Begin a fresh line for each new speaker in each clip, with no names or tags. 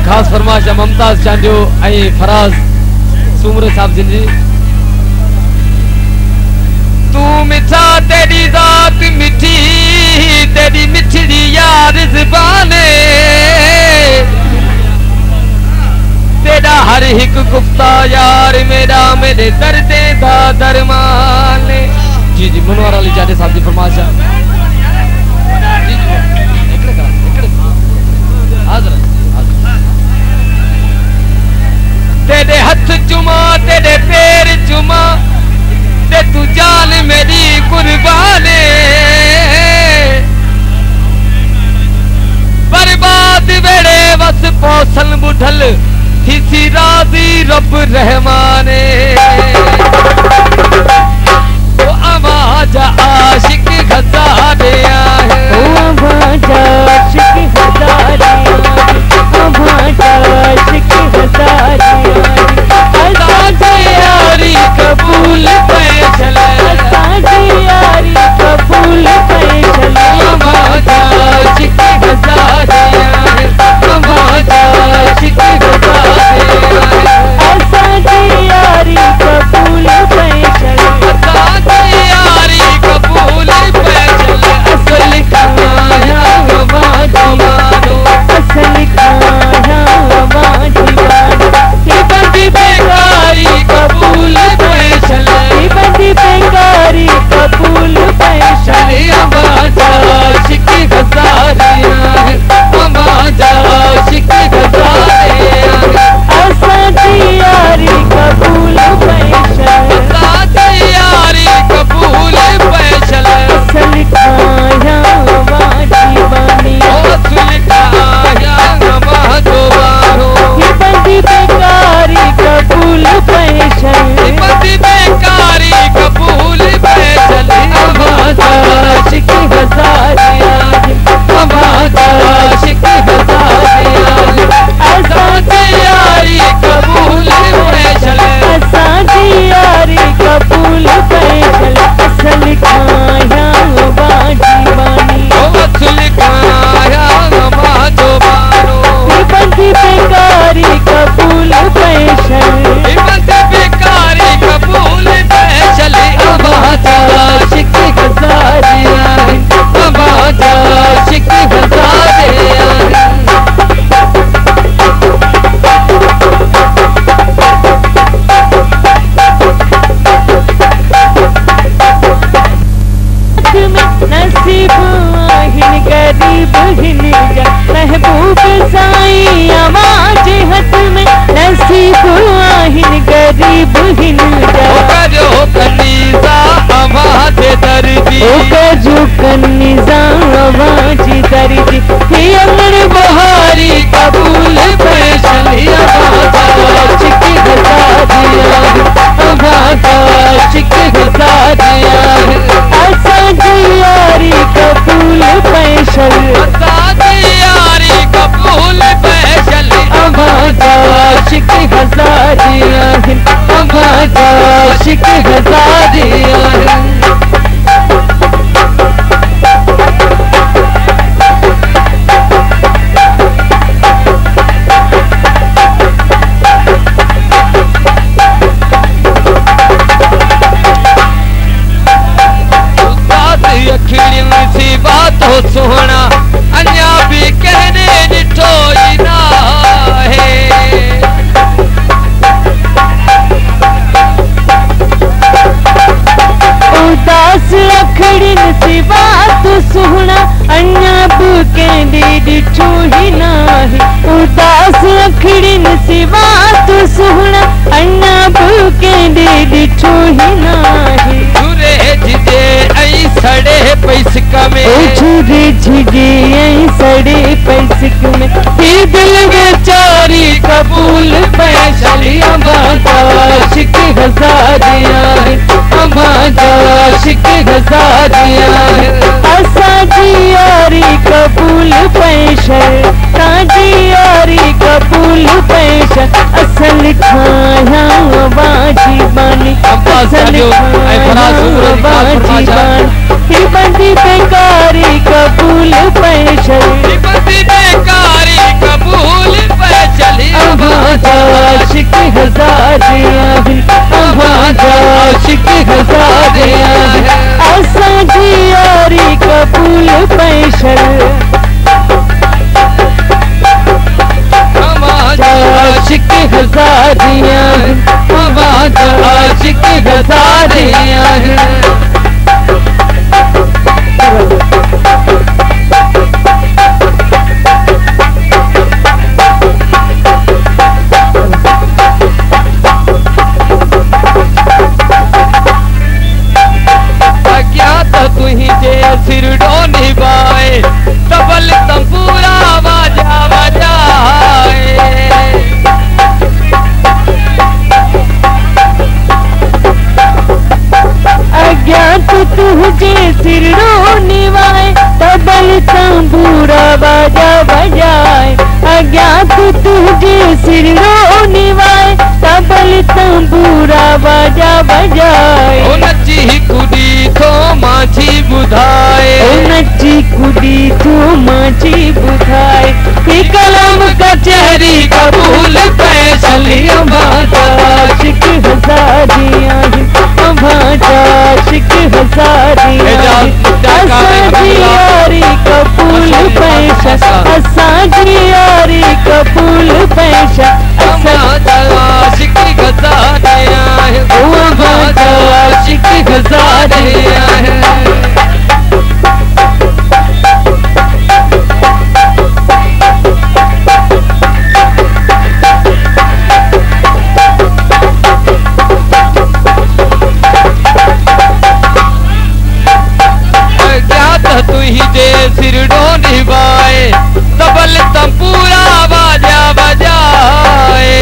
खास फरमाइश मुमताज चांडियो ऐं फराज सूमरे साहब जी। तू मिठा तेरी जात मिठी तेरी मिठड़ी यार ज़बाने तेरा हर एक गुफ्ता यार मेरा मेरे दर्दे दा दरमान। जी जी मनोहर अली जाडे साहब की फरमाइश है। तेरे हथ चुमा तेरे पैर चुमा ते तू जान मेरी कुर्बाने बर्बाद वेड़े बस पौसल बुढ़ल किसी राजी रब रहमाने वो आवाज आशिक हजारे आए आवाज आशिक हजारे आवाज आशिक हजारे यारी कबूल पे चले यारी कबूल पे चले आवाज आशिक हजारे आवाज आशिक हजारे यारी कबूल पे चले यारी कबूल पे चले असल खाया आवाज मारो असल खाया आवाज मारो बंदी बेकारी कबूल पे चले बंदी बेकारी कबूल पे चले आवाज आशिक हजारे आवाज आशिक हजारे यारी कबूल यारी कबूल पैसल असल खाया वाजी बानी असल खाया वाजो बारो बंदी बेकारी कबूल पैसल बंदी बेकारी कबूल पैसल आवाज आशिक हजारे आवाज आशिक हजारे यारी कबूल यारी कबूल पैसल असल खाया बाजी बानी असल खाया बाजो बारो बंदी बेकारी कबूल पैसल बंदी बेकारी कबूल पैसल आवाज आशिक हजारे आवाज आशिक हजारे नसीब हिन गरीब हिन जा महबूब साईं आवाज हाथ में नसीब हिन गरीब हिन जा करो कनीजा आवाज दर्दी करो कनीजा आवाज दर्दी ही अमर बहारी कबूल पैसल आवाज आशिक हजारे आवाज आशिक हजारे यारी कबूल पैसल यारी कबूल पैसल आवाज आशिक हजारे आवाज आशिक हजारे सोहना अन्या भी कहने निठो ही ना है उदास अखड़िन सी बात सोहना अन्या भी कहने निठो ही ना है उदास अखड़िन सी बात सोहना अन्या भी कहने निठो ही ना है झिझे ऐ सड़े पैसक में झुरे झिझे ऐ सड़े पैसक में ही दिल बेचारी कबूल पैसल आवाज आशिक हजारे आवाज आशिक हजारे असाजी यारी कबूल पैसल ताजी यारी कबूल पैसल असल खाया बाजी बानी असल खाया बाजी बानी बंदी बेकारी कबूल पैसल बंदी बेकारी कबूल पैसल
आशिक हज़ारियां अवाजा आशिक हज़ारियां असां जी यारी कबूल पैशल आशिक हज़ारियां अवाजा आशिक हज़ारियां
सिर डोनी बाए तबल तंबूरा बाजा बजाए
अज्ञात तुझे सिर डोनी बाए तबल तंबूरा बाजा बजाए अज्ञात तुझे सिर डोनी बाए तबल तंबूरा बाजा बजाए
ओ नची कुड़ी थो माझी बुधाए
ओ नची कुड़ी थो माझी बुधाए ही कलम कचहरी कबूल फैसली अवाजा आशिक हज़ारियां अवाजा आशिक हज़ारियां असां जी यारी कबूल पैशा असां जी यारी कबूल पैशा
अवाजा आशिक हज़ारियां
अवाजा आशिक हज़ारियां
तुझे सिर डोनी बाए तबल तंबूरा बाजा बजाए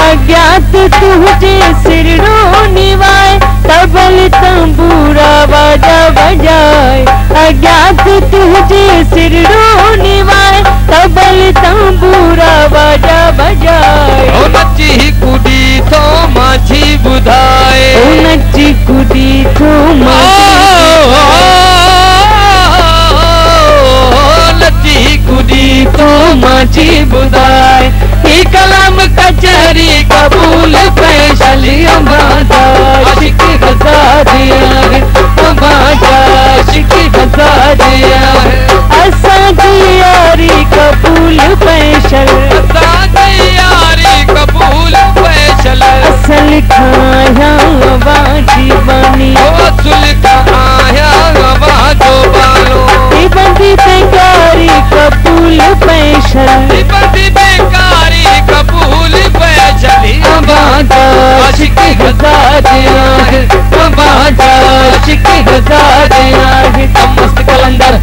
अज्ञात तुझे सिर डोनी बाए तबल तंबूरा बाजा बजाए अज्ञात तुझे सिर डोनी बाए तबल तंबूरा बाजा बजाए
ओ नची कुड़ी थो माझी बुधाए
ओ नची कुड़ी थो
नची कुड़ी
थो माझी बुधाए ही कलम कचहरी कबूल फैसली अवाजा आशिक हज़ारियां अवाजा आशिक हज़ारियां असां जी यारी कबूल पैशल
असां जी यारी कबूल फैसल
असल खाया आवाजी बानी
असल खाया आवाजो बालो
बंदी बेकारी कबूल पैशल
बंदी बेकारी कबूल फैसल
अवाजा आशिक हज़ारियां अवाजा आशिक हज़ारियां
मस्त कलंदर